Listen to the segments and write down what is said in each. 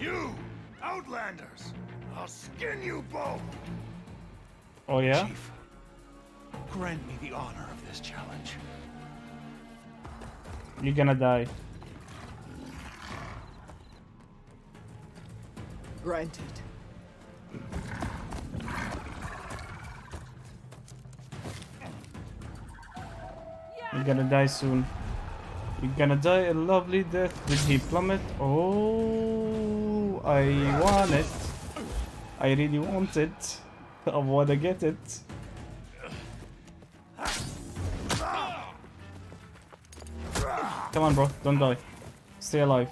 You, Outlanders! I'll skin you both! Oh yeah? Chief, grant me the honor of this challenge. You're gonna die. Granted. You're gonna die soon. You're gonna die a lovely death. Did he plummet? Oh, I want it. I really want it. I wanna get it. Come on, bro. Don't die. Stay alive.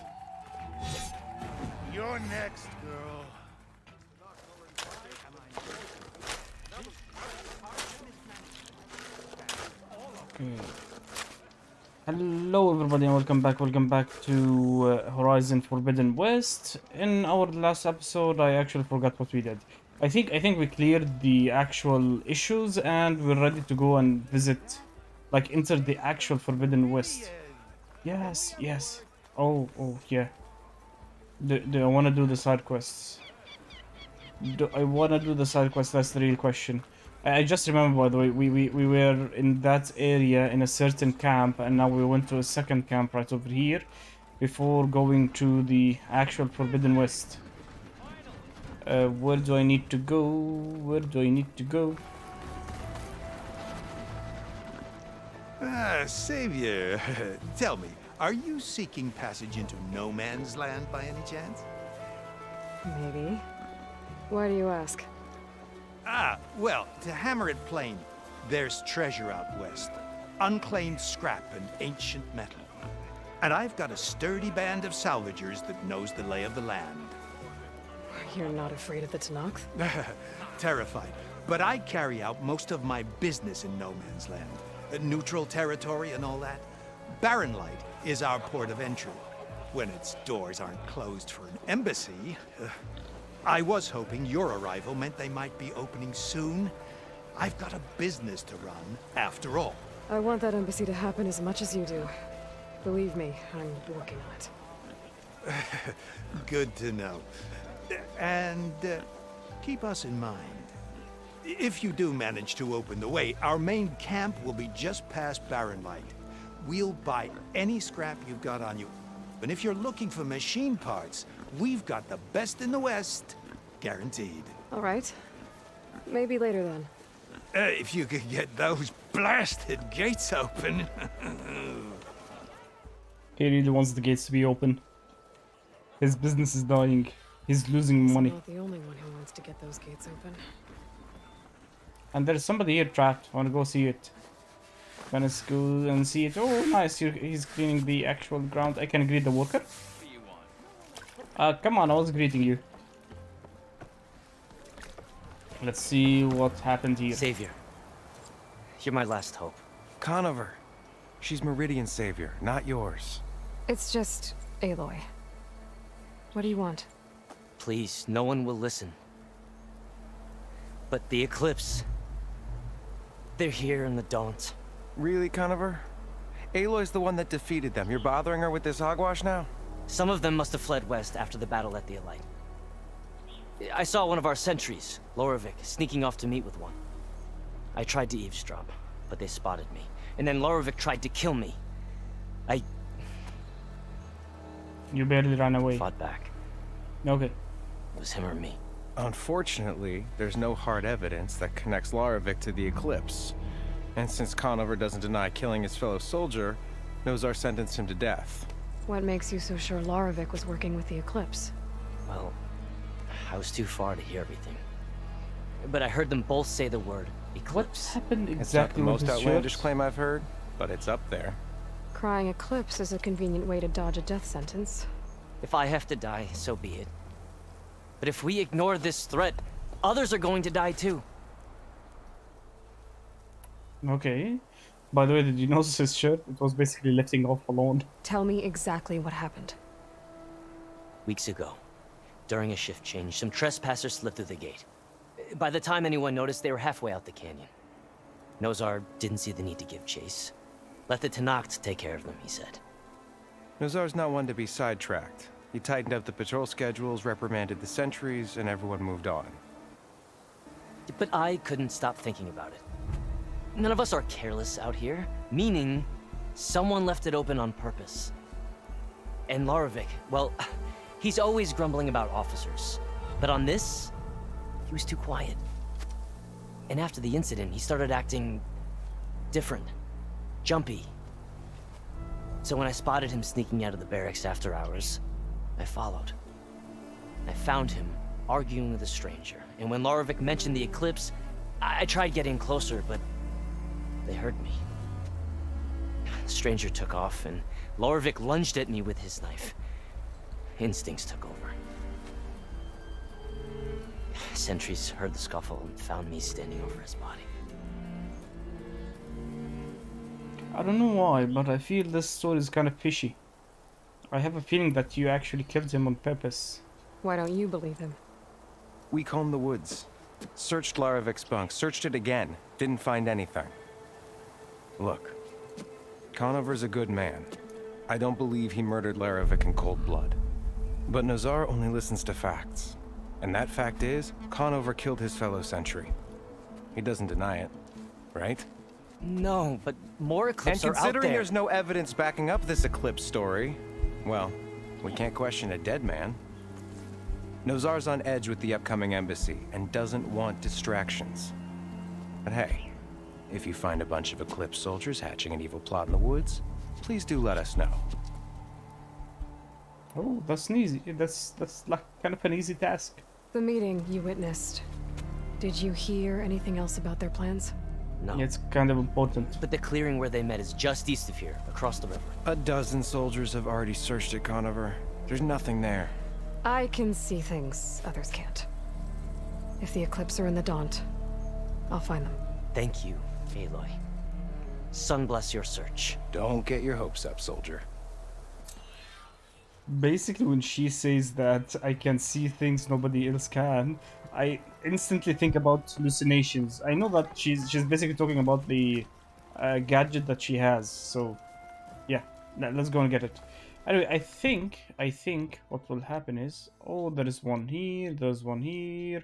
You're next, girl. Hello everybody and welcome back to Horizon Forbidden West. In our last episode I actually forgot what we did. I think we cleared the actual issues and we're ready to go and visit, like enter the actual Forbidden West. Yes. Oh yeah. Do I want to do the side quests? Do I want to do the side quests? That's the real question. I just remember, by the way, we were in that area in a certain camp, and now we went to a second camp right over here before going to the actual Forbidden West. Where do I need to go? Where do I need to go? Savior, tell me, are you seeking passage into no man's land by any chance? Maybe. Why do you ask? Well, to hammer it plain, there's treasure out west. Unclaimed scrap and ancient metal. And I've got a sturdy band of salvagers that knows the lay of the land. You're not afraid of the Tenakth? Terrified. But I carry out most of my business in no man's land. Neutral territory and all that. Barren Light is our port of entry. When its doors aren't closed for an embassy. I was hoping your arrival meant they might be opening soon. I've got a business to run, after all. I want that embassy to happen as much as you do. Believe me, I'm working on it. Good to know. And keep us in mind. If you do manage to open the way, our main camp will be just past Barren Light. We'll buy any scrap you've got on you. And if you're looking for machine parts, we've got the best in the West. Guaranteed. All right. Maybe later then. If you could get those blasted gates open. He really wants the gates to be open. His business is dying. He's losing money. I'm not the only one who wants to get those gates open. And there's somebody here trapped. I want to go see it. Gonna go and see it. Oh, nice. He's cleaning the actual ground. I can greet the worker. Come on, I was greeting you. Let's see what happened here. Savior, you're my last hope. Conover. She's Meridian's savior, not yours. It's just Aloy. What do you want? Please, no one will listen. But the Eclipse... they're here and the don't. Really, Conover? Aloy's the one that defeated them. You're bothering her with this hogwash now? Some of them must have fled west after the battle at the Elite. I saw one of our sentries, Lorevic, sneaking off to meet with one. I tried to eavesdrop, but they spotted me. And then Lorevic tried to kill me. You barely ran away. Fought back. Okay. It was him or me. Unfortunately, there's no hard evidence that connects Lorevic to the Eclipse. And since Conover doesn't deny killing his fellow soldier, Nozar sentenced him to death. What makes you so sure Larovic was working with the Eclipse? Well, I was too far to hear everything. But I heard them both say the word Eclipse. What's happened It's not exactly the with most his outlandish shirt? claim I've heard, but it's up there. Crying Eclipse is a convenient way to dodge a death sentence. If I have to die, so be it. But if we ignore this threat, others are going to die too. Okay. By the way, did you notice his shirt? It was basically lifting off alone. Tell me exactly what happened. Weeks ago, during a shift change, some trespassers slipped through the gate. By the time anyone noticed, they were halfway out the canyon. Nozar didn't see the need to give chase. Let the Tenakth take care of them, he said. Nozar's not one to be sidetracked. He tightened up the patrol schedules, reprimanded the sentries, and everyone moved on. But I couldn't stop thinking about it. None of us are careless out here, meaning someone left it open on purpose. And Larovic, well, he's always grumbling about officers. But on this, he was too quiet. And after the incident, he started acting different, jumpy. So when I spotted him sneaking out of the barracks after hours, I followed. I found him arguing with a stranger. And when Larovic mentioned the eclipse, I tried getting closer, but they heard me. The stranger took off, and Larovic lunged at me with his knife. Instincts took over. Sentries heard the scuffle and found me standing over his body. I don't know why, but I feel this story is kind of fishy. I have a feeling that you actually killed him on purpose. Why don't you believe him? We combed the woods, searched Larovic's bunk, searched it again, didn't find anything. Look, Conover's a good man. I don't believe he murdered Larovic in cold blood. But Nozar only listens to facts. And that fact is, Conover killed his fellow sentry. He doesn't deny it, right? No, but more eclipses are out there. And considering there's no evidence backing up this eclipse story, well, we can't question a dead man. Nozar's on edge with the upcoming embassy and doesn't want distractions. But hey, if you find a bunch of Eclipse soldiers hatching an evil plot in the woods, please do let us know. Oh, that's easy. That's like kind of an easy task. The meeting you witnessed. Did you hear anything else about their plans? No. Yeah, it's kind of important. But the clearing where they met is just east of here, across the river. A dozen soldiers have already searched it, Conover. There's nothing there. I can see things others can't. If the Eclipse are in the Daunt, I'll find them. Thank you, Aloy. Sun bless your search. Don't get your hopes up, soldier. Basically, when she says that I can see things nobody else can, I instantly think about hallucinations. I know that she's basically talking about the gadget that she has. So, yeah, let's go and get it. Anyway, I think what will happen is, oh, there is one here, there's one here.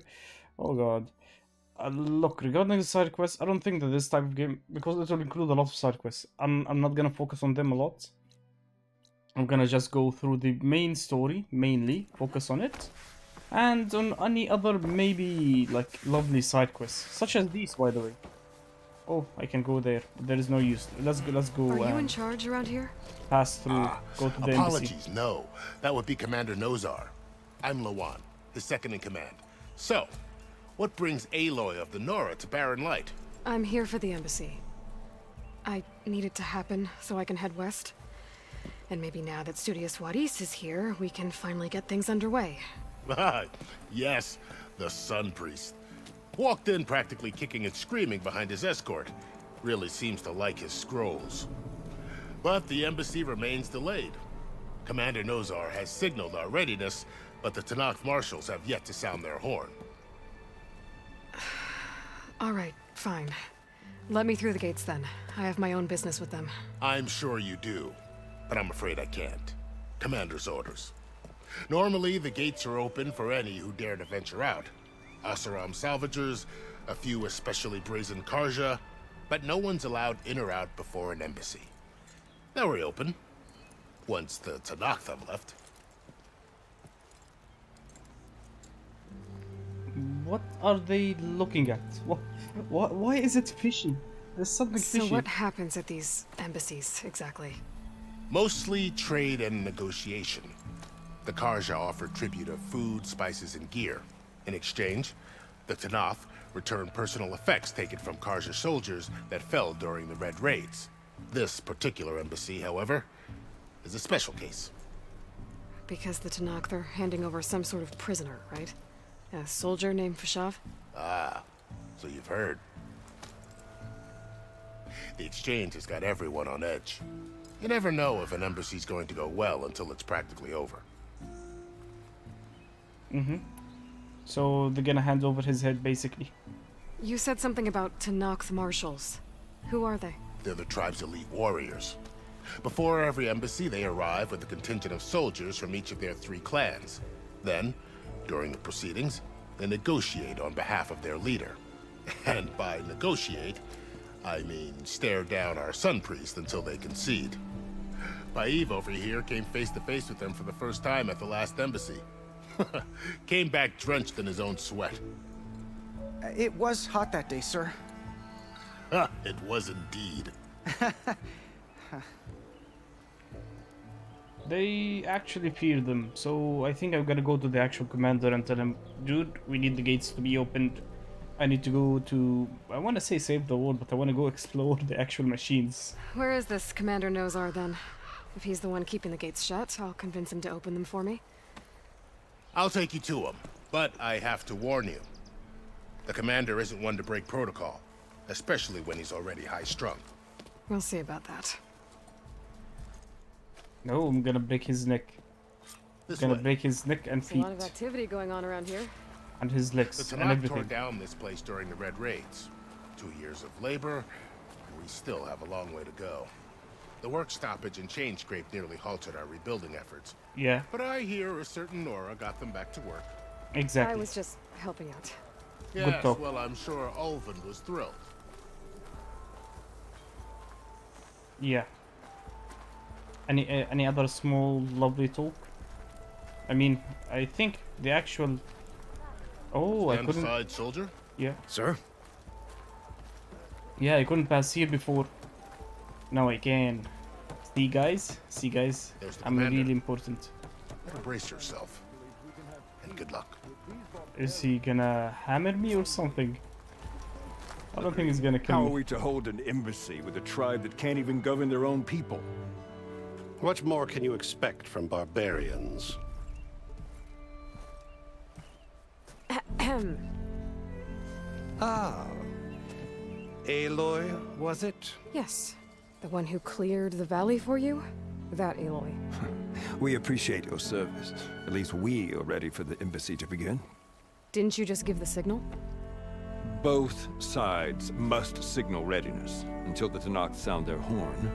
Oh god. Look, regarding the side quests, I don't think that this type of game, because it will include a lot of side quests, I'm not gonna focus on them a lot. I'm gonna just go through the main story, mainly, focus on it. And on any other, maybe, like, lovely side quests, such as these, by the way. Oh, I can go there, but there is no use. Let's go. Are you in charge around here? Pass through, go to the Apologies, embassy. no. That would be Commander Nozar. I'm Lawan, his second in command. So, what brings Aloy of the Nora to Barren Light? I'm here for the embassy. I need it to happen so I can head west. And maybe now that Studious Wadis is here, we can finally get things underway. Yes, the Sun Priest. Walked in practically kicking and screaming behind his escort. Really seems to like his scrolls. But the embassy remains delayed. Commander Nozar has signaled our readiness, but the Tenakth marshals have yet to sound their horn. All right, fine. Let me through the gates then. I have my own business with them. I'm sure you do, but I'm afraid I can't. Commander's orders. Normally, the gates are open for any who dare to venture out. Asaram salvagers, a few especially brazen Karja, but no one's allowed in or out before an embassy. They'll reopen, once the Tenakth have left. What are they looking at? Why is it fishy? There's something fishy. So what happens at these embassies, exactly? Mostly trade and negotiation. The Karja offer tribute of food, spices, and gear. In exchange, the Tenakth return personal effects taken from Karja soldiers that fell during the Red Raids. This particular embassy, however, is a special case. Because the Tenakth are handing over some sort of prisoner, right? A soldier named Fashav? Ah, so you've heard. The exchange has got everyone on edge. You never know if an embassy's going to go well until it's practically over. So they're gonna hand over his head, basically. You said something about Tenakth marshals. Who are they? They're the tribe's elite warriors. Before every embassy, they arrive with a contingent of soldiers from each of their 3 clans. Then, during the proceedings, they negotiate on behalf of their leader. And by negotiate, I mean stare down our Sun Priest until they concede. Paiv over here came face to face with them for the first time at the last embassy. Came back drenched in his own sweat. It was hot that day, sir. It was indeed. They actually feared them, so I think I'm gonna go to the actual commander and tell him, dude, we need the gates to be opened. I need to go to, I want to say save the world, but I want to go explore the actual machines. Where is this Commander Nozar then? If he's the one keeping the gates shut, I'll convince him to open them for me. I'll take you to him, but I have to warn you. The commander isn't one to break protocol, especially when he's already high-strung. We'll see about that. No, I'm gonna break his neck. This Gonna way. break his neck and There's a feet lot of activity going on around here. and his The legs and Tanakh tore everything. down this place during the Red Raids. 2 years of labor, and we still have a long way to go. The work stoppage and chain scrape nearly halted our rebuilding efforts. Yeah, But I hear a certain Nora got them back to work. exactly. I was just helping out. Yes, talk. well, I'm sure Ulvin was thrilled. Yeah. Any other small lovely talk? I mean, I think the actual. Oh, I Stand couldn't. aside, soldier. Yeah, Sir? yeah, I couldn't pass here before. Now I can. See, guys. There's the I'm commander. really important. Better brace yourself. And good luck. Is he gonna hammer me or something? I don't think he's gonna How kill are me. we to hold an embassy with a tribe that can't even govern their own people? What more can you expect from barbarians? Ahem. Ah. Aloy, was it? Yes. The one who cleared the valley for you? That Aloy. We appreciate your service. At least we are ready for the embassy to begin. Didn't you just give the signal? Both sides must signal readiness. Until the Tanakh sound their horn,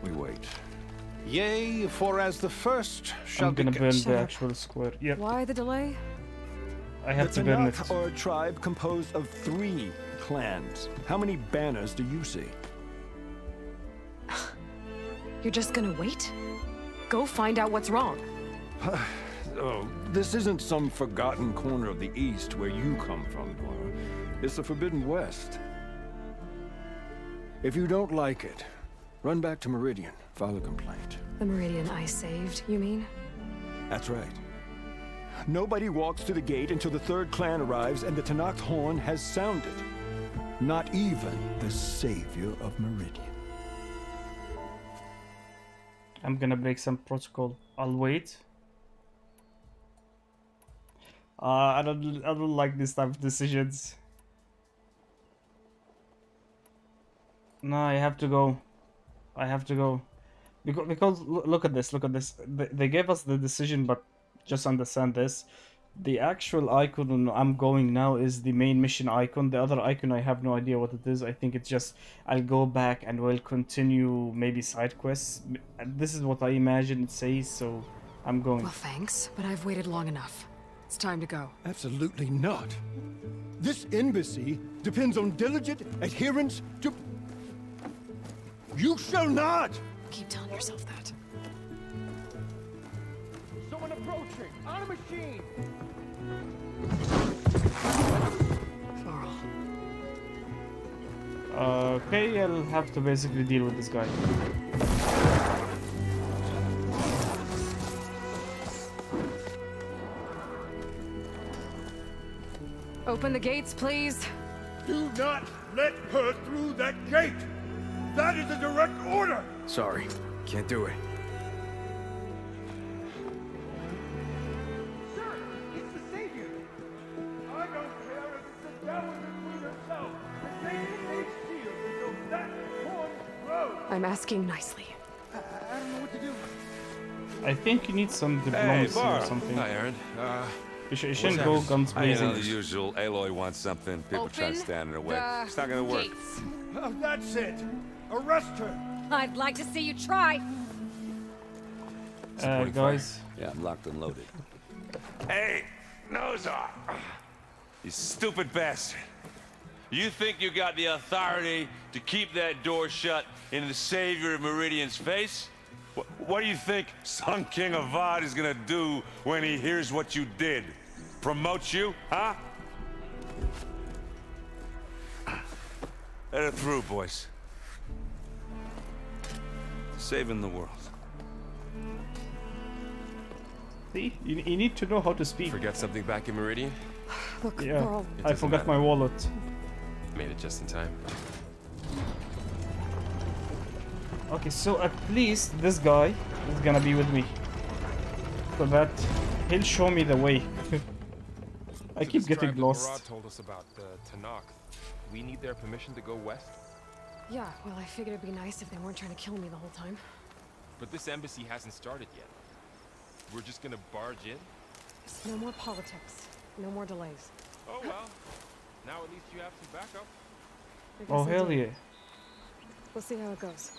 we wait. Yea, for as the first shall I'm gonna be burn Shut the up. actual square. Yep, Why the delay? I have The to burn it. Tanakh are a tribe composed of 3 clans. How many banners do you see? You're just gonna wait? Go find out what's wrong. Oh, this isn't some forgotten corner of the East where you come from, Nora. It's the Forbidden West. If you don't like it, run back to Meridian, file a complaint. The Meridian I saved, you mean? That's right. Nobody walks to the gate until the 3rd clan arrives and the Tanakh's horn has sounded. Not even the savior of Meridian. I'm gonna break some protocol. I'll wait. I don't like this type of decisions. No, I have to go. I have to go. Because look at this, look at this. They gave us the decision, but just understand this. The actual icon I'm going now is the main mission icon. The other icon, I have no idea what it is. I think it's just, I'll go back and we'll continue maybe side quests. This is what I imagine it says, so I'm going. Well, thanks, but I've waited long enough. It's time to go. Absolutely not. This embassy depends on diligent adherence to... You shall not! Keep telling yourself that. Someone approaching! On a machine! Varl. Okay, I'll have to basically deal with this guy. Open the gates, please. Do not let her through that gate! That is a direct order! Sorry, can't do it. Sir, it's the Savior! I don't care if it's the devil between herself. The Savior needs shield until that horn grows! I'm asking nicely. I don't know what to do. I think you need some diplomacy or something. Hi, Aaron. You shouldn't go guns I know blazing. the usual. Aloy wants something. People try to stand in her way. It's not gonna work. Oh, that's it! Arrest her! I'd like to see you try. Guys. Yeah, I'm locked and loaded. Hey, Nozar! You stupid bastard. You think you got the authority to keep that door shut in the Savior of Meridian's face? What do you think Sun King Avad is gonna do when he hears what you did? Promote you, huh? Let it through, boys. Saving the world. See, you need to know how to speak. Forget something back in Meridian? Look, Yeah, we're all... I forgot my wallet. Made it just in time. Okay, so at least this guy is gonna be with me. So that he'll show me the way. I So keep this getting tribe that lost. Murad told us about the Tanakh. We need their permission to go west? Yeah, well, I figured it'd be nice if they weren't trying to kill me the whole time. But this embassy hasn't started yet. We're just gonna barge in? No more politics. No more delays. Oh well. Now at least you have some backup. I guess Oh, I hell do. yeah. We'll see how it goes.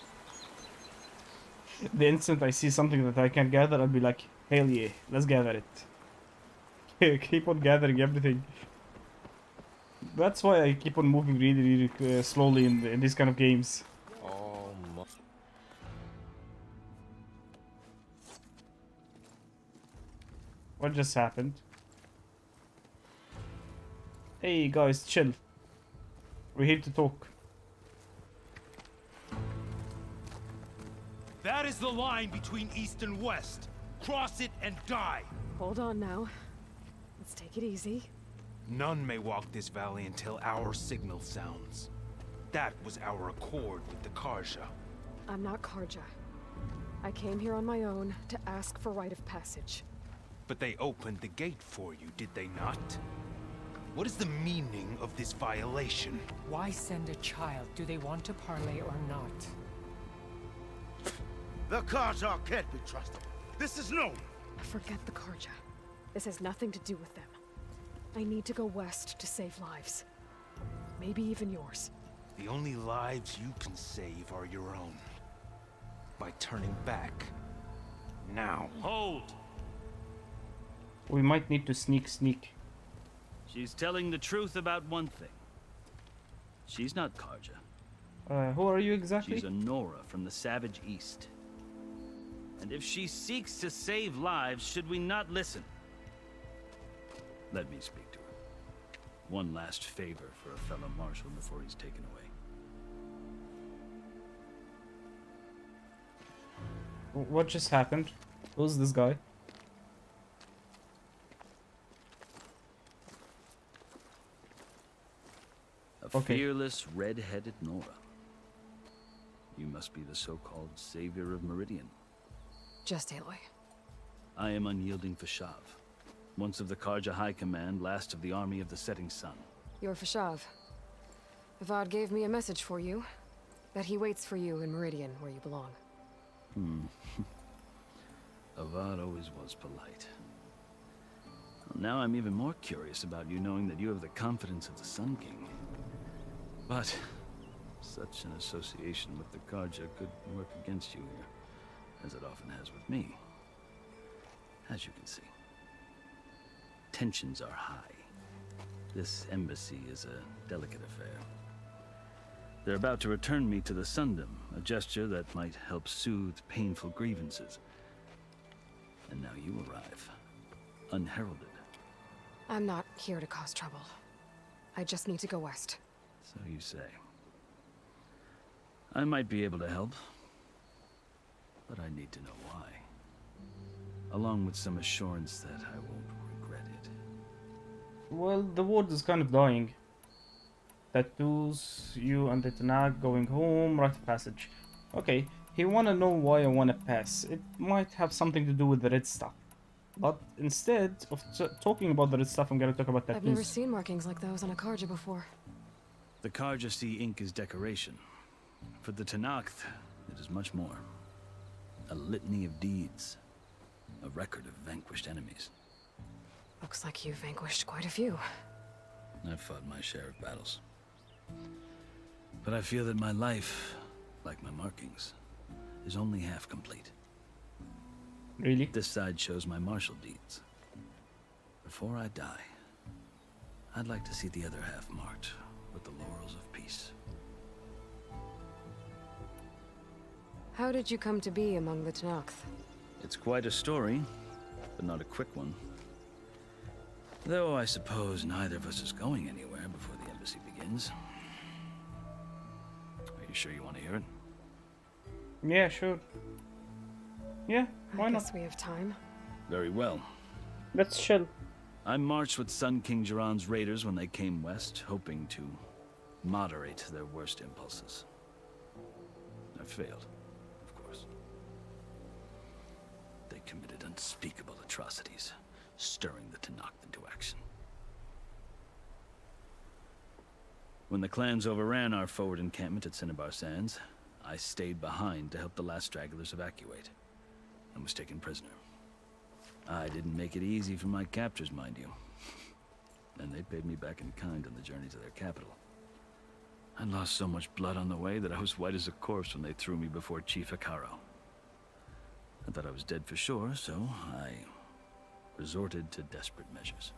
The instant I see something that I can gather, I'll be like, hell yeah, let's gather it. Keep on gathering everything. That's why I keep on moving really, really slowly in these kind of games. Oh my. What just happened? Hey guys, chill. We're here to talk. That is the line between East and West. Cross it and die. Hold on now. Let's take it easy. None may walk this valley until our signal sounds. That was our accord with the Karja. I'm not Karja. I came here on my own to ask for rite of passage. But they opened the gate for you, did they not? What is the meaning of this violation? Why send a child? Do they want to parley or not? The Karja can't be trusted. This is known. Forget the Karja. This has nothing to do with them. I need to go west to save lives. Maybe even yours. The only lives you can save are your own. By turning back. Now. Hold! We might need to sneak. She's telling the truth about one thing. She's not Karja. Who are you exactly? She's a Nora from the Savage East. And if she seeks to save lives, should we not listen? Let me speak to her. One last favor for a fellow marshal before he's taken away. What just happened? Who's this guy? A fearless, red-headed Nora. You must be the so-called savior of Meridian. Just Aloy. I am unyielding Fashav. Once of the Karja High Command, last of the army of the Setting Sun. You're Fashav. Avad gave me a message for you. That he waits for you in Meridian, where you belong. Avad always was polite. Well, now I'm even more curious about you knowing that you have the confidence of the Sun King. But such an association with the Karja could work against you here, as it often has with me. As you can see, tensions are high. This embassy is a delicate affair. They're about to return me to the Sundom, a gesture that might help soothe painful grievances. And now you arrive, unheralded. I'm not here to cause trouble. I just need to go west. So you say. I might be able to help, but I need to know why. Along with some assurance that I won't regret it. Well, the world is kind of dying. Tattoos, you and the Tanakh going home, rite of passage. Okay, he wanna know why I wanna pass. It might have something to do with the red stuff. But instead of talking about the red stuff, I'm gonna talk about tattoos. I've never seen markings like those on a Karja before. The Karja see ink as decoration. For the Tanakh, it is much more. A litany of deeds. A record of vanquished enemies. Looks like you vanquished quite a few. I've fought my share of battles. But I feel that my life, like my markings, is only half complete. Really? This side shows my martial deeds. Before I die, I'd like to see the other half marked with the laurels of peace. How did you come to be among the Tenakth? It's quite a story, but not a quick one. Though I suppose neither of us is going anywhere before the embassy begins. Are you sure you want to hear it? Yeah, sure. Yeah, why I not? guess we have time. Very well. Let's chill. I marched with Sun King Jiran's raiders when they came west, hoping to moderate their worst impulses. I failed, of course. They committed unspeakable atrocities, stirring the Tenakth into action. When the clans overran our forward encampment at Cinnabar Sands, I stayed behind to help the last stragglers evacuate, and was taken prisoner. I didn't make it easy for my captors, mind you. And they paid me back in kind on the journey to their capital. I lost so much blood on the way that I was white as a corpse when they threw me before Chief Hekarro. I thought I was dead for sure, so I resorted to desperate measures.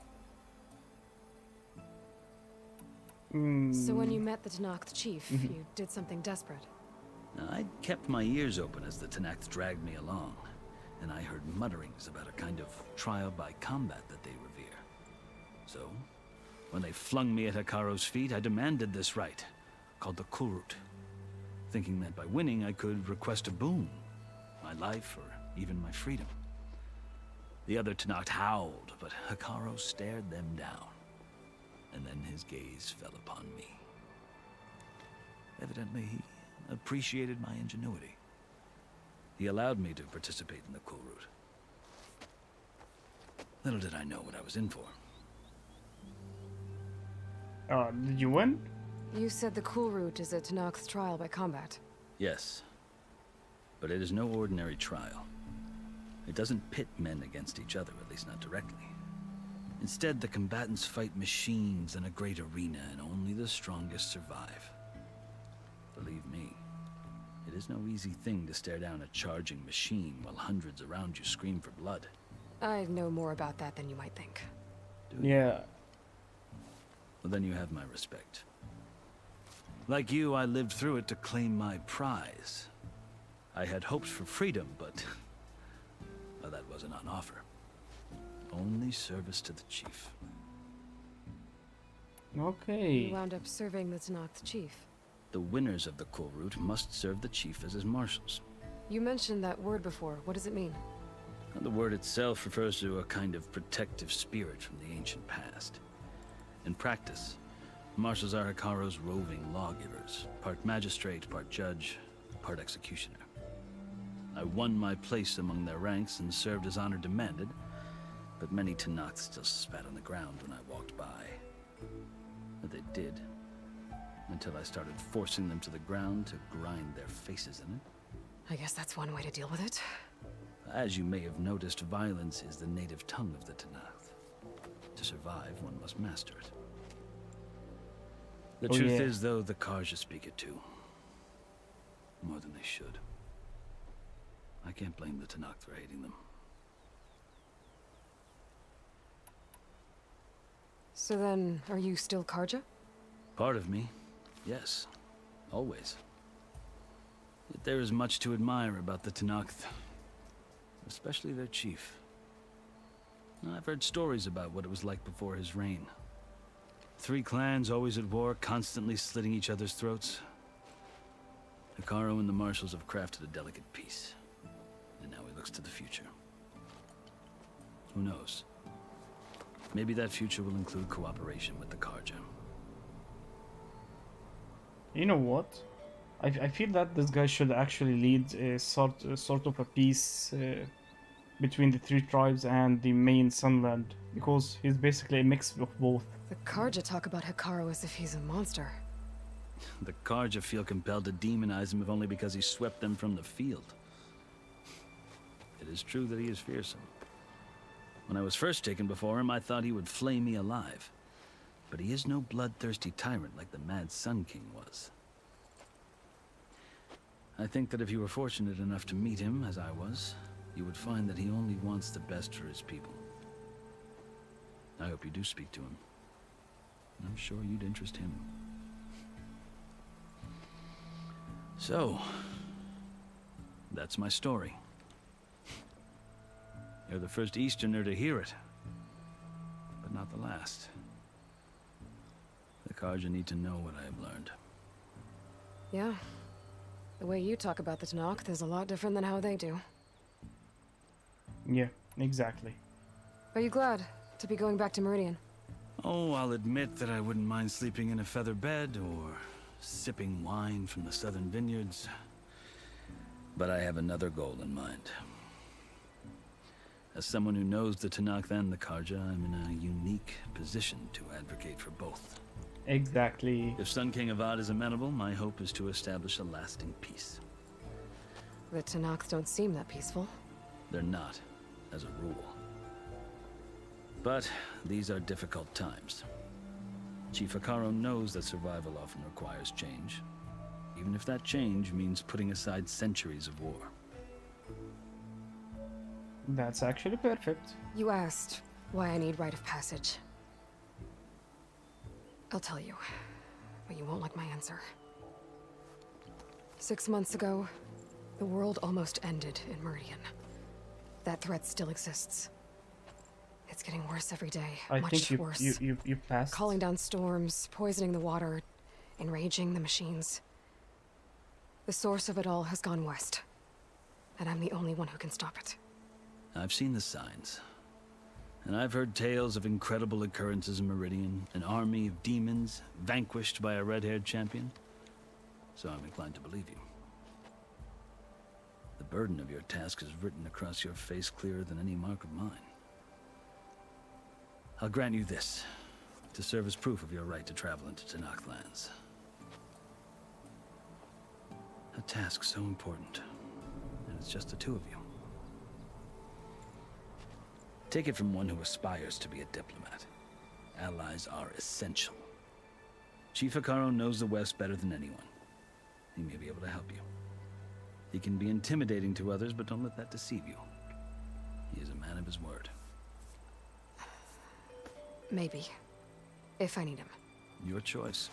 So when you met the Tenakth chief, you did something desperate. I'd kept my ears open as the Tenakth dragged me along, and I heard mutterings about a kind of trial by combat that they revere. So, when they flung me at Hekarro's feet, I demanded this right, called the Kulrut, thinking that by winning I could request a boon, my life or even my freedom. The other Tenakth howled, but Hekarro stared them down, and then his gaze fell upon me. Evidently, he appreciated my ingenuity. He allowed me to participate in the Kulrut. Little did I know what I was in for. Did you win? You said the Kulrut is a Tenakth trial by combat. Yes, but it is no ordinary trial. It doesn't pit men against each other, at least not directly. Instead, the combatants fight machines in a great arena, and only the strongest survive. Believe me, it is no easy thing to stare down a charging machine while hundreds around you scream for blood. I know more about that than you might think. Yeah. Well, then you have my respect. Like you, I lived through it to claim my prize. I had hoped for freedom, but well, that wasn't on offer. Only service to the chief. Okay. You wound up serving the Tenakth chief. The winners of the Kulrut must serve the chief as his marshals. You mentioned that word before. What does it mean? The word itself refers to a kind of protective spirit from the ancient past. In practice, marshals are Hekarro's roving lawgivers, part magistrate, part judge, part executioner. I won my place among their ranks and served as honor demanded, but many Tenakth still spat on the ground when I walked by. But they did, until I started forcing them to the ground to grind their faces in it. I guess that's one way to deal with it. As you may have noticed, violence is the native tongue of the Tenakth. To survive, one must master it. The truth is, though, the Carja speak it too. More than they should. I can't blame the Tenakth for hating them. So then, are you still Carja? Part of me, yes. Always. Yet there is much to admire about the Tenakth. Especially their chief. I've heard stories about what it was like before his reign. 3 clans always at war, constantly slitting each other's throats. Hekarro and the marshals have crafted a delicate peace. And now he looks to the future. Who knows? Maybe that future will include cooperation with the Carja. You know what? I feel that this guy should actually lead a sort of a peace between the 3 tribes and the main Sunland, because he's basically a mix of both. The Carja talk about Hekarro as if he's a monster. The Carja feel compelled to demonize him if only because he swept them from the field. It is true that he is fearsome. When I was first taken before him, I thought he would flay me alive. But he is no bloodthirsty tyrant like the Mad Sun King was. I think that if you were fortunate enough to meet him, as I was, you would find that he only wants the best for his people. I hope you do speak to him. I'm sure you'd interest him. So, that's my story. You're the first Easterner to hear it, but not the last. The Carja need to know what I have learned. Yeah. The way you talk about the Tenakth is a lot different than how they do. Yeah, exactly. Are you glad to be going back to Meridian? Oh, I'll admit that I wouldn't mind sleeping in a feather bed or sipping wine from the southern vineyards. But I have another goal in mind. As someone who knows the Tenakth and the Carja, I'm in a unique position to advocate for both. Exactly. If Sun King Avad is amenable, my hope is to establish a lasting peace. The Tenakth don't seem that peaceful. They're not, as a rule. But these are difficult times. Chief Hekarro knows that survival often requires change, even if that change means putting aside centuries of war. That's actually perfect. You asked why I need rite of passage. I'll tell you, but you won't like my answer. 6 months ago, the world almost ended in Meridian. That threat still exists. It's getting worse every day. I much think worse. You passed. Calling down storms, poisoning the water, enraging the machines. The source of it all has gone west, and I'm the only one who can stop it. I've seen the signs. And I've heard tales of incredible occurrences in Meridian, an army of demons vanquished by a red-haired champion. So I'm inclined to believe you. The burden of your task is written across your face clearer than any mark of mine. I'll grant you this, to serve as proof of your right to travel into Tenakth lands. A task so important, and it's just the two of you. Take it from one who aspires to be a diplomat. Allies are essential. Chief Hekarro knows the West better than anyone. He may be able to help you. He can be intimidating to others, but don't let that deceive you. He is a man of his word. Maybe. If I need him. Your choice.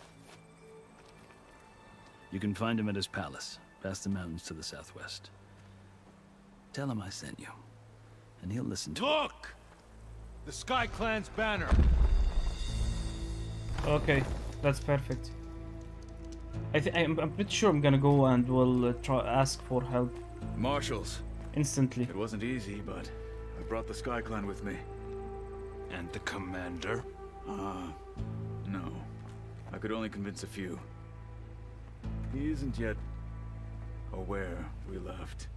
You can find him at his palace, past the mountains to the southwest. Tell him I sent you, and he'll listen to Look! The Sky Clan's banner. Okay, that's perfect. I'm pretty sure I'm gonna go and we'll ask for help. Marshals. Instantly. It wasn't easy, but I brought the Sky Clan with me. And the commander? No. I could only convince a few. He isn't yet aware we left.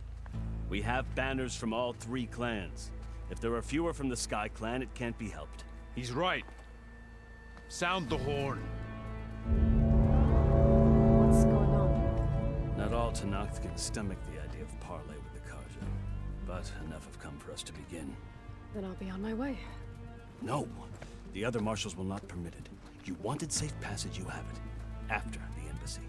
We have banners from all 3 clans. If there are fewer from the Sky Clan, it can't be helped. He's right. Sound the horn. What's going on? Not all Tenakth can stomach the idea of parley with the Carja, but enough have come for us to begin. Then I'll be on my way. No. The other marshals will not permit it. You wanted safe passage, you have it. After the embassy.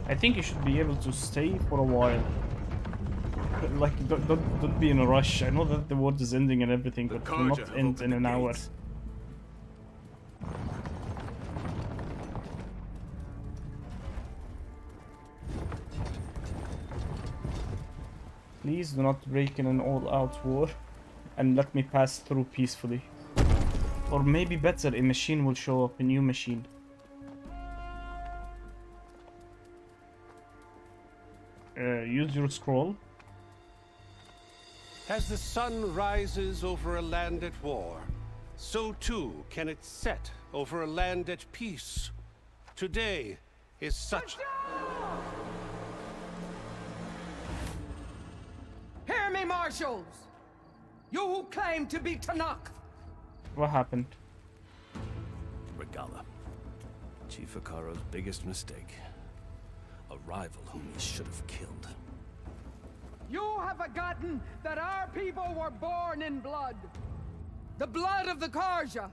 I think you should be able to stay for a while. Like, don't be in a rush. I know that the world is ending and everything, but it will not end in an hour. Please do not break in an all-out war and let me pass through peacefully. Or maybe better, a machine will show up, a new machine. Use your scroll. As the sun rises over a land at war, so too can it set over a land at peace. Today is such... Hear me, marshals! You who claim to be Tenakth! What happened? Regalla. Chief Hekarro's biggest mistake. A rival whom he should have killed. You have forgotten that our people were born in blood. the blood of the Karja.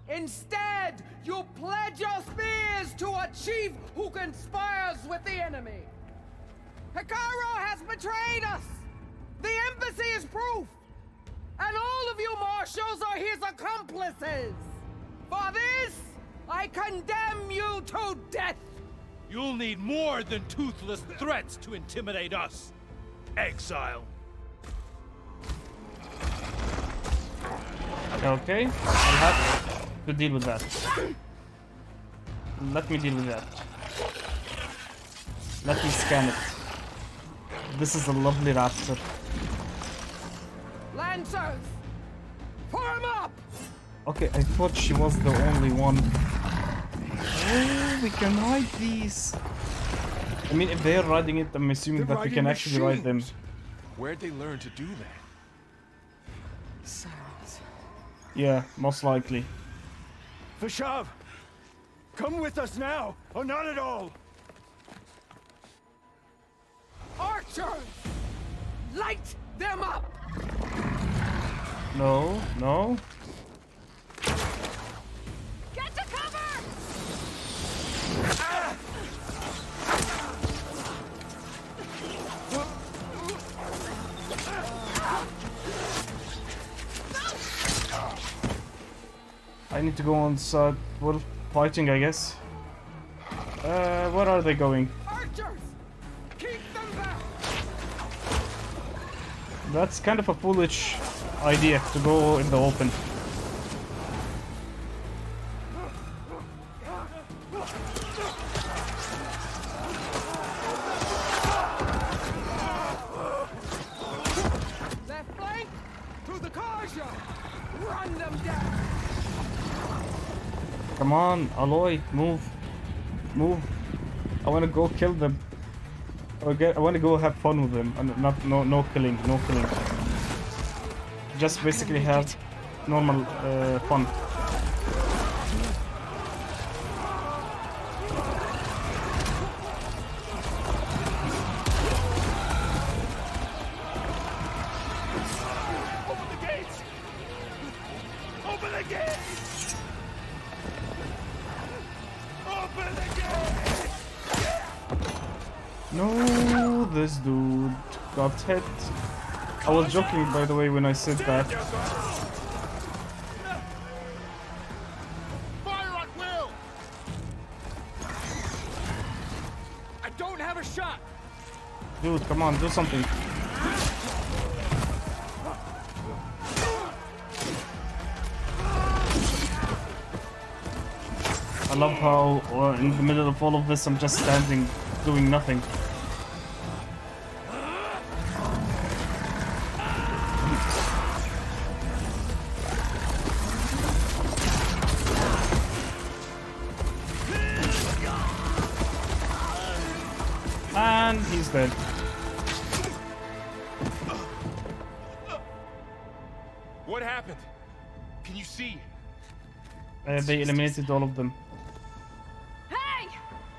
Instead, you pledge your spears to a chief who conspires with the enemy. Hekarro has betrayed us! The embassy is proof! And all of you marshals are his accomplices! For this, I condemn you to death! You'll need more than toothless threats to intimidate us. Exile. Okay, I'll have to deal with that. Let me deal with that. Let me scan it. This is a lovely raptor. Lancers! Form up! Okay, I thought she was the only one. Oh, we can ride these. I mean, if they're riding it, I'm assuming that we can actually ride them. Where'd they learn to do that? Sirens. Yeah, most likely. Vashav! Come with us now, or not at all! Archers! Light them up! No, no. Get to cover! I need to go on side. Well, fighting, I guess. Where are they going? Archers! Keep them back! That's kind of a foolish idea to go in the open. Left flank! To the Karja! Run them down! Come on, Aloy, move. Move. I wanna go kill them. I wanna go have fun with them. And no killing, no killing. Just basically have normal fun. Open the gates! Open the gates! Open the gates! No, this dude got hit. I was joking, by the way, when I said that. Fire at will! I don't have a shot! Dude, come on, do something. I love how in the middle of all of this I'm just standing, doing nothing. And he's dead. What happened? Can you see? They eliminated all of them. Hey!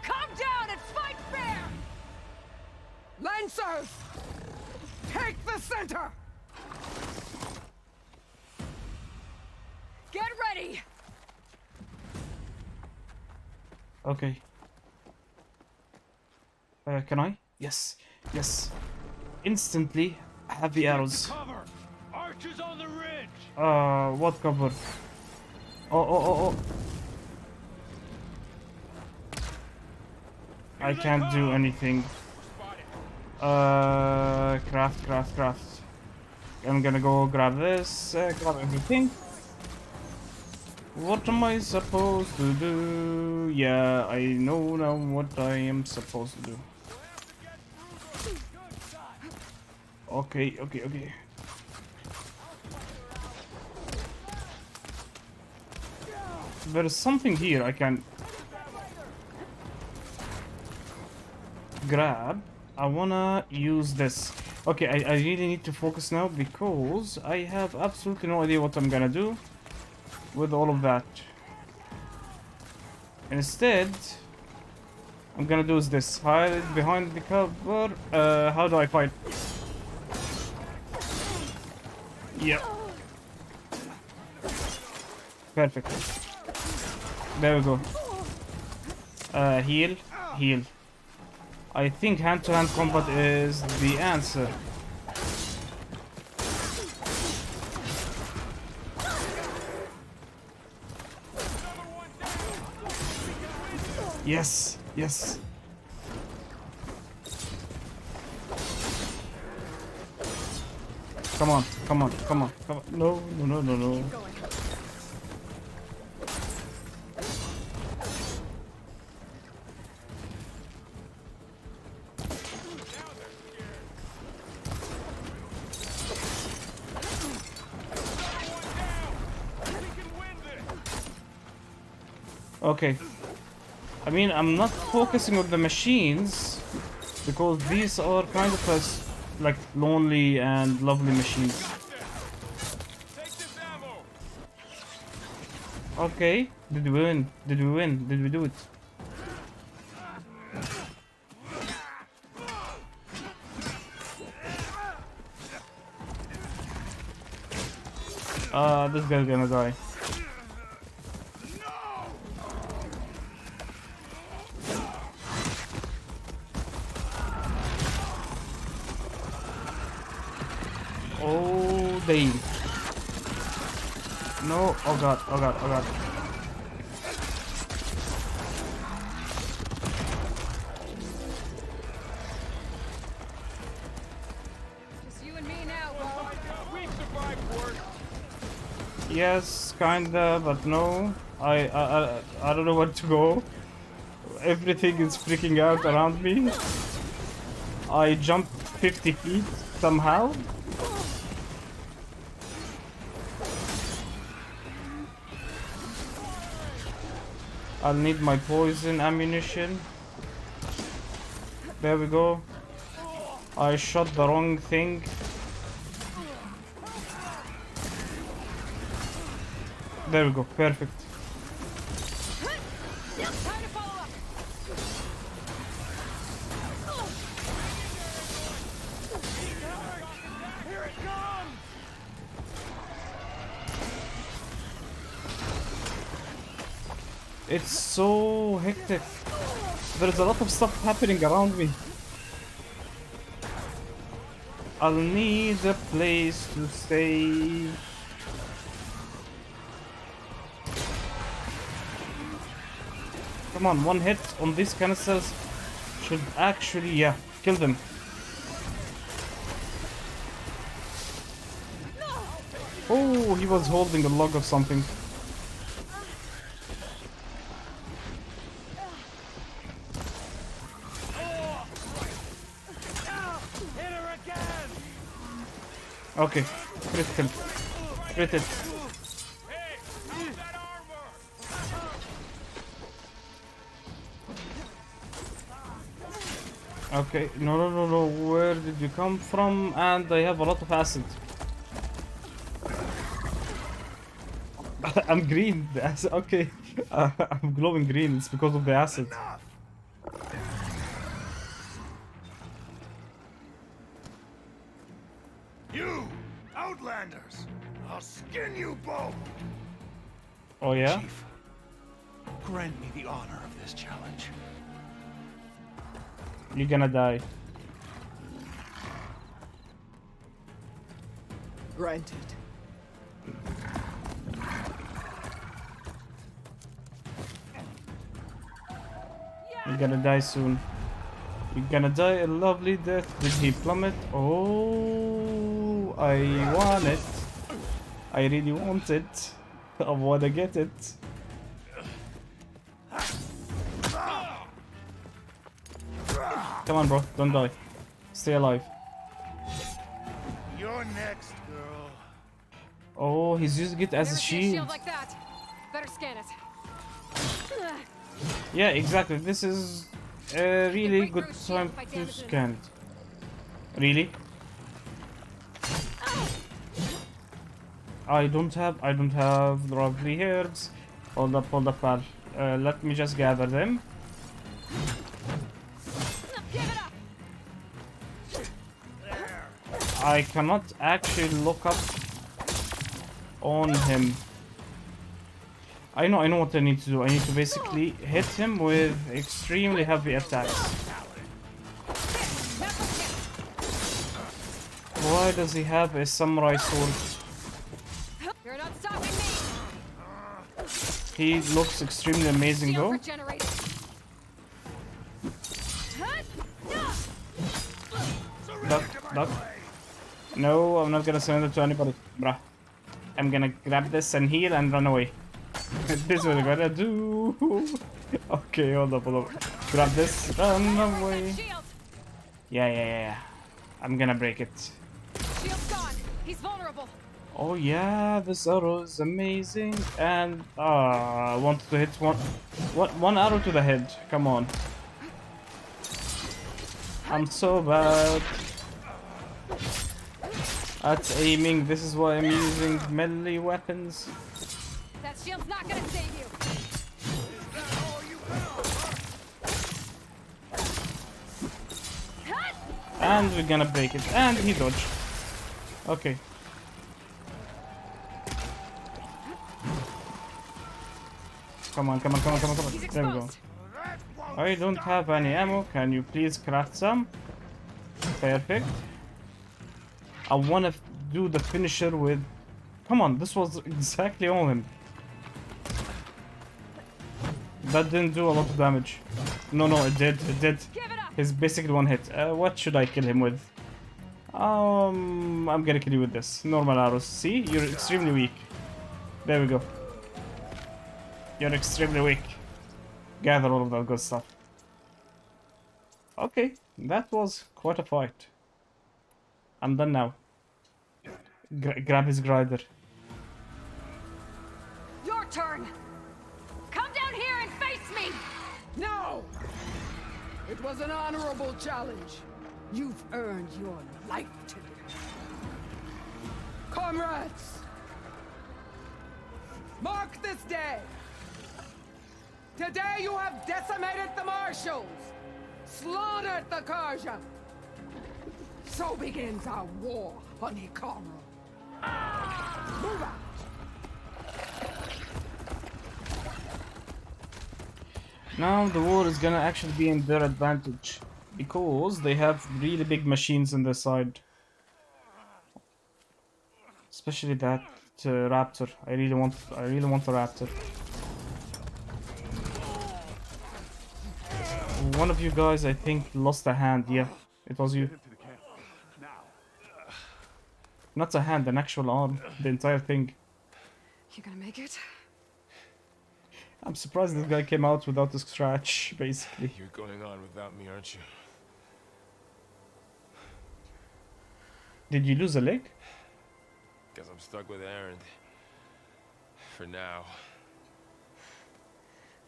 Come down and fight fair! Lancers! Take the center! Get ready! Okay. Can I? Yes. Yes. Instantly have the arrows. Cover! Archers on the ridge! What cover? Oh. I can't do anything. Craft. I'm gonna go grab this, grab everything. What am I supposed to do? Yeah, I know now what I am supposed to do. Okay. There is something here I can grab. I wanna use this. Okay, I really need to focus now because I have absolutely no idea what I'm gonna do with all of that. Instead, I'm gonna do is this. Hide behind the cover. How do I fight? Yeah. Perfect. There we go. Heal. Heal. I think hand-to-hand combat is the answer. Yes, yes. Come on, come on, come on, come on. No, no, no, no, no. Okay. I mean, I'm not focusing on the machines because these are kind of like lonely and lovely machines. Okay. Did we win? Did we win? Did we do it? This guy's gonna die. Oh, damn. No, oh god, oh god, oh god. Just you and me now, Bo. We survived worse. Yes, kinda, but no. I don't know where to go. Everything is freaking out around me. I jumped 50 feet somehow. I'll need my poison ammunition. There we go. I shot the wrong thing. There we go, perfect. It's so hectic. There's a lot of stuff happening around me. I'll need a place to stay. Come on, one hit on these canisters should actually, yeah, kill them. Oh, he was holding a log of something. Okay, crit him. Crit it. Okay, no, no, no, no. Where did you come from? And I have a lot of acid. I'm green. The acid. Okay, I'm glowing green. It's because of the acid. You outlanders! I'll skin you both! Oh yeah? Chief, grant me the honor of this challenge. You're gonna die. Granted. You're gonna die soon. You're gonna die a lovely death. Did he plummet? Oh, I want it. I really want it. I wanna get it. Come on, bro. Don't die. Stay alive. You're next, girl. Oh, he's using it as a Never see shield. shield like that. Better scan it. Yeah, exactly. This is a really good time to scan it. Really? I don't have the lovely herbs. Hold up, pal. Let me just gather them. I cannot actually look up on him. I know what I need to do. I need to basically hit him with extremely heavy attacks. Why does he have a samurai sword? You're not stopping me. He looks extremely amazing though. Duck. No, I'm not gonna surrender to anybody, bruh. I'm gonna grab this and heal and run away. This is what I gotta do. Okay, hold up. Grab this, run away. Yeah. I'm gonna break it. Shield's gone. He's vulnerable. Oh yeah, this arrow is amazing. And I wanted to hit one arrow to the head. Come on. I'm so bad at aiming. This is why I'm using melee weapons. That shield's not gonna save you. And we're gonna break it. And he dodged. Okay. Come on. There we go. I don't have any ammo. Can you please craft some? Perfect. I wanna do the finisher with... Come on, this was exactly on him. That didn't do a lot of damage. No, it did. He's basically one hit. What should I kill him with? I'm gonna kill you with this. Normal arrows. See? You're extremely weak. There we go. You're extremely weak. Gather all of that good stuff. Okay, that was quite a fight. I'm done now. Grab his glider. Your turn. Come down here and face me. No! It was an honorable challenge. You've earned your life today. Comrades! Mark this day! Today you have decimated the Marshals! Slaughtered the Karja! So begins our war on Hikaru. Move out! Now the war is gonna actually be in their advantage because they have really big machines on their side, especially that raptor. I really want a raptor. One of you guys, I think, lost a hand. Yeah, it was you. Not a hand, an actual arm. The entire thing. You gonna make it? I'm surprised this guy came out without a scratch, basically. You're going on without me, aren't you? Did you lose a leg? Guess I'm stuck with Aaron. For now.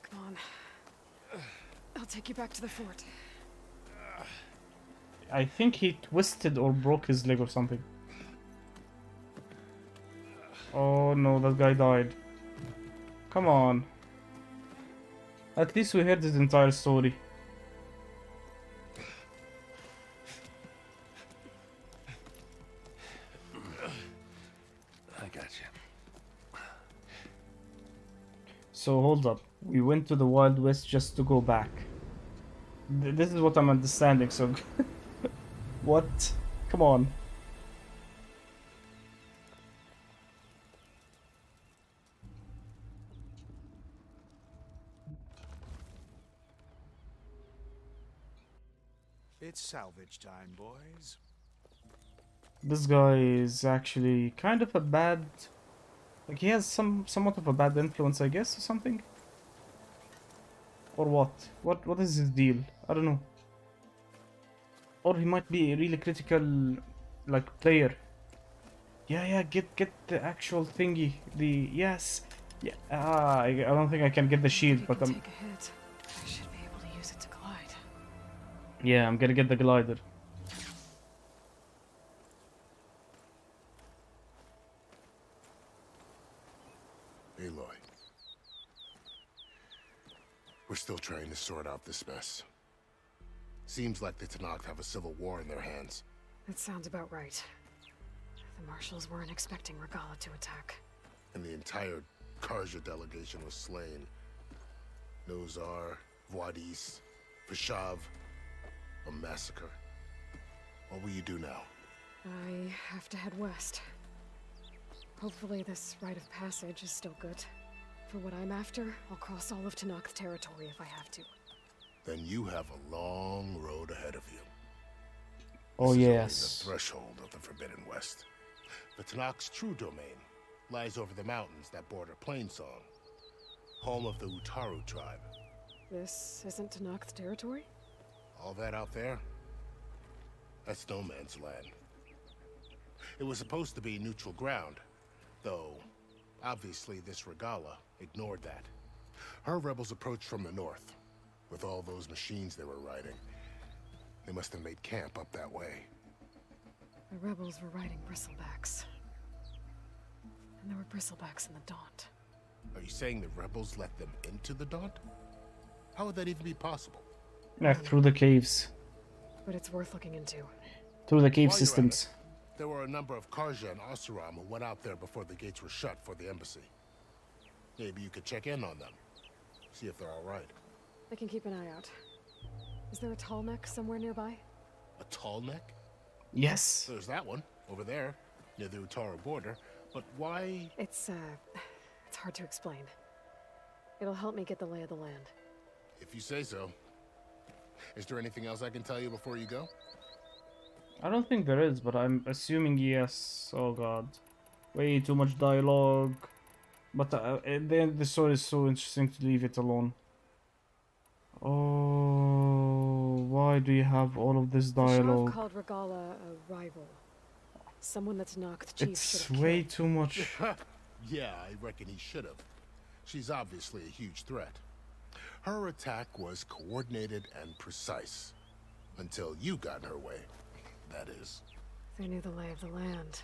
Come on. I'll take you back to the fort. I think he twisted or broke his leg or something. Oh no, that guy died. Come on. At least we heard his entire story. I got you. So hold up. We went to the Wild West just to go back. This is what I'm understanding, so... What? Come on. It's salvage time, boys. This guy is actually kind of a bad... Like, he has somewhat of a bad influence, I guess, or something? Or what? What is his deal? I don't know. Or he might be a really critical, like, player. Yeah, get the actual thingy. Yes. Yeah, I don't think I can get the shield, but I'm... Take a hit. I should be able to use it to glide. Yeah, I'm gonna get the glider. Aloy. We're still trying to sort out this mess. Seems like the Tenakth have a civil war in their hands. That sounds about right. The Marshals weren't expecting Regalla to attack. And the entire Karja delegation was slain. Nozar, Wadis, Fashav, a massacre. What will you do now? I have to head west. Hopefully this rite of passage is still good. For what I'm after, I'll cross all of Tenakth territory if I have to. Then you have a long road ahead of you. Oh, This is only yes. the threshold of the Forbidden West. The Tenakth's true domain lies over the mountains that border Plainsong, home of the Utaru tribe. This isn't Tenakth territory? All that out there? That's no man's land. It was supposed to be neutral ground, though obviously this Regala ignored that. Her rebels approached from the north, with all those machines they were riding. They must have made camp up that way. The rebels were riding bristlebacks. And there were bristlebacks in the Daunt. Are you saying the rebels let them into the Daunt? How would that even be possible? Yeah, through the caves. But it's worth looking into. Through the cave While you're at systems. it, there were a number of Karja and Oseram who went out there before the gates were shut for the embassy. Maybe you could check in on them. See if they're all right. I can keep an eye out. Is there a tall neck somewhere nearby? A tall neck? Yes. There's that one, over there, near the Utaru border. But why? It's hard to explain. It'll help me get the lay of the land. If you say so. Is there anything else I can tell you before you go? I don't think there is, but I'm assuming yes. Oh god. Way too much dialogue. But at the end, the story is so interesting to leave it alone. Oh, why do you have all of this dialogue? Fashav called Regala a rival. Someone that's Tenakth chief It's should have way killed. too much. Yeah, I reckon he should have. She's obviously a huge threat. Her attack was coordinated and precise. Until you got in her way, that is. They knew the lay of the land.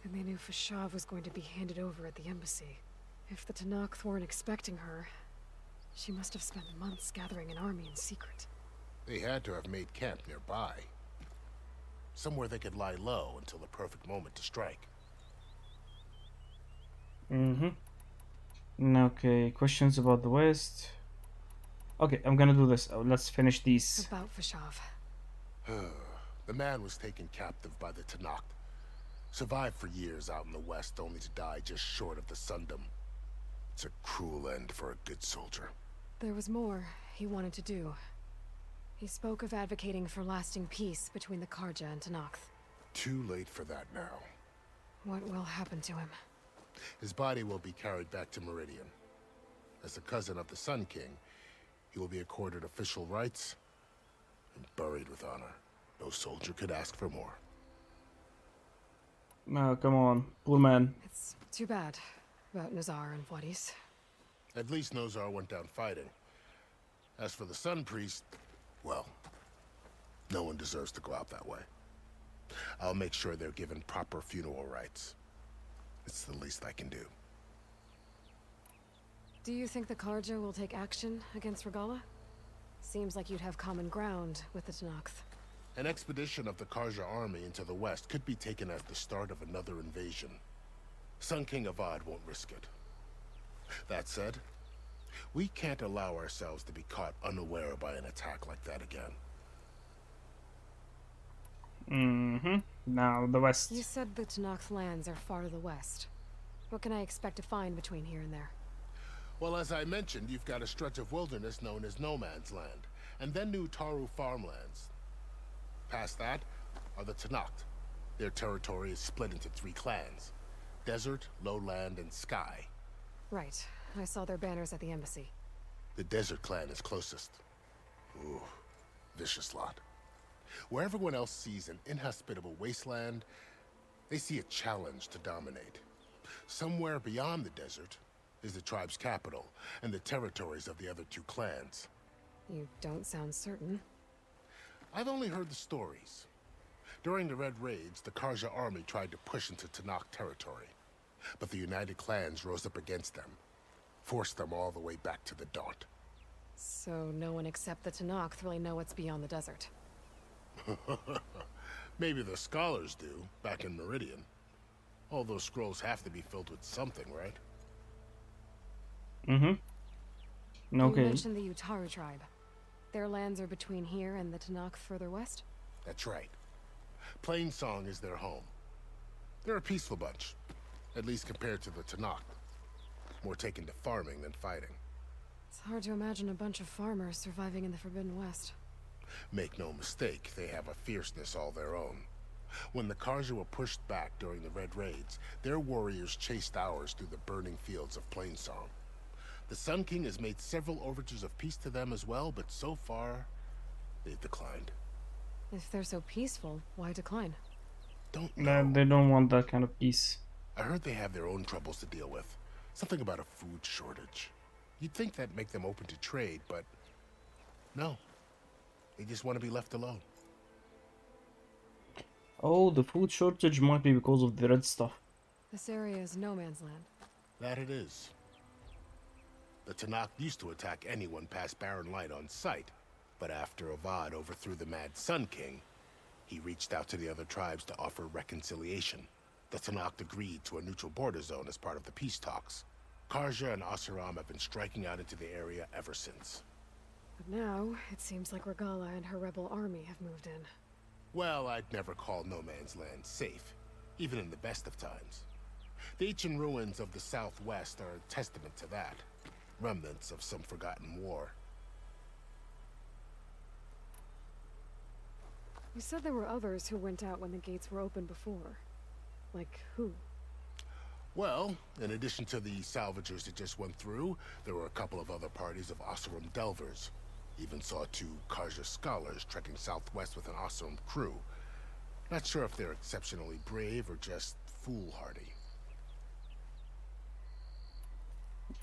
And they knew Fashav was going to be handed over at the embassy. If the Tenakth weren't expecting her, she must have spent months gathering an army in secret. They had to have made camp nearby. Somewhere they could lie low until the perfect moment to strike. Okay, questions about the West. Okay, I'm gonna do this. Let's finish these. About Fashav. The man was taken captive by the Tenakth. Survived for years out in the West, only to die just short of the Sundom. It's a cruel end for a good soldier. There was more he wanted to do. He spoke of advocating for lasting peace between the Karja and Tenakth. Too late for that now. What will happen to him? His body will be carried back to Meridian. As a cousin of the Sun King, he will be accorded official rights and buried with honor. No soldier could ask for more. No, come on, poor man. It's too bad about Nazar and Wadis. At least Nozar went down fighting. As for the Sun Priest, well, no one deserves to go out that way. I'll make sure they're given proper funeral rites. It's the least I can do. Do you think the Karja will take action against Regala? Seems like you'd have common ground with the Tenakth. An expedition of the Karja army into the west could be taken as the start of another invasion. Sun King Avad won't risk it. That said, we can't allow ourselves to be caught unaware by an attack like that again. Now, the West. You said the Tenakth lands are far to the west. What can I expect to find between here and there? Well, as I mentioned, you've got a stretch of wilderness known as No Man's Land, and then New Taru farmlands. Past that are the Tenakth. Their territory is split into 3 clans: Desert, Lowland, and Sky. Right. I saw their banners at the embassy. The Desert clan is closest. Ooh, vicious lot. Where everyone else sees an inhospitable wasteland, they see a challenge to dominate. Somewhere beyond the desert is the tribe's capital and the territories of the other 2 clans. You don't sound certain. I've only heard the stories. During the Red Raids, the Karja army tried to push into Tenakth territory, but the United Clans rose up against them, forced them all the way back to the Daunt. So no one except the Tenakth really know what's beyond the desert. Maybe the scholars do, back in Meridian. All those scrolls have to be filled with something, right? Mm-hmm. You Okay. mentioned the Utaru tribe. Their lands are between here and the Tanakh further west? That's right. Plainsong is their home. They're a peaceful bunch, at least compared to the Tanakh. More taken to farming than fighting. It's hard to imagine a bunch of farmers surviving in the Forbidden West. Make no mistake, they have a fierceness all their own. When the Karja were pushed back during the Red Raids, their warriors chased ours through the burning fields of Plainsong. The Sun King has made several overtures of peace to them as well, but so far, they've declined. If they're so peaceful, why decline? Nah, they don't want that kind of peace. I heard they have their own troubles to deal with. Something about a food shortage. You'd think that'd make them open to trade, but no. They just want to be left alone. Oh, the food shortage might be because of the red stuff. This area is no man's land. That it is. The Tanakh used to attack anyone past Barren Light on sight, but after Avad overthrew the Mad Sun King, he reached out to the other tribes to offer reconciliation. The Tanakh agreed to a neutral border zone as part of the peace talks. Karja and Oseram have been striking out into the area ever since. But now, it seems like Regala and her rebel army have moved in. Well, I'd never call No Man's Land safe, even in the best of times. The ancient ruins of the Southwest are a testament to that. Remnants of some forgotten war. You said there were others who went out when the gates were open before. Like who? Well, in addition to the salvagers that just went through, there were a couple of other parties of Oseram Delvers. Even saw 2 Karja scholars trekking southwest with an Oseram crew. Not sure if they're exceptionally brave or just foolhardy.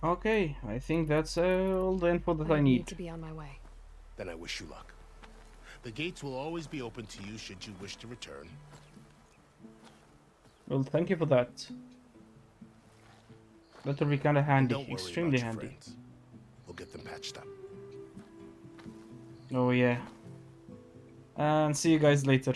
Okay, I think that's all the info that I need. To be on my way. Then I wish you luck. The gates will always be open to you should you wish to return. Well, thank you for that. That'll be kind of handy, Don't worry extremely about your handy. friends. We'll get them patched up. Oh yeah. And see you guys later.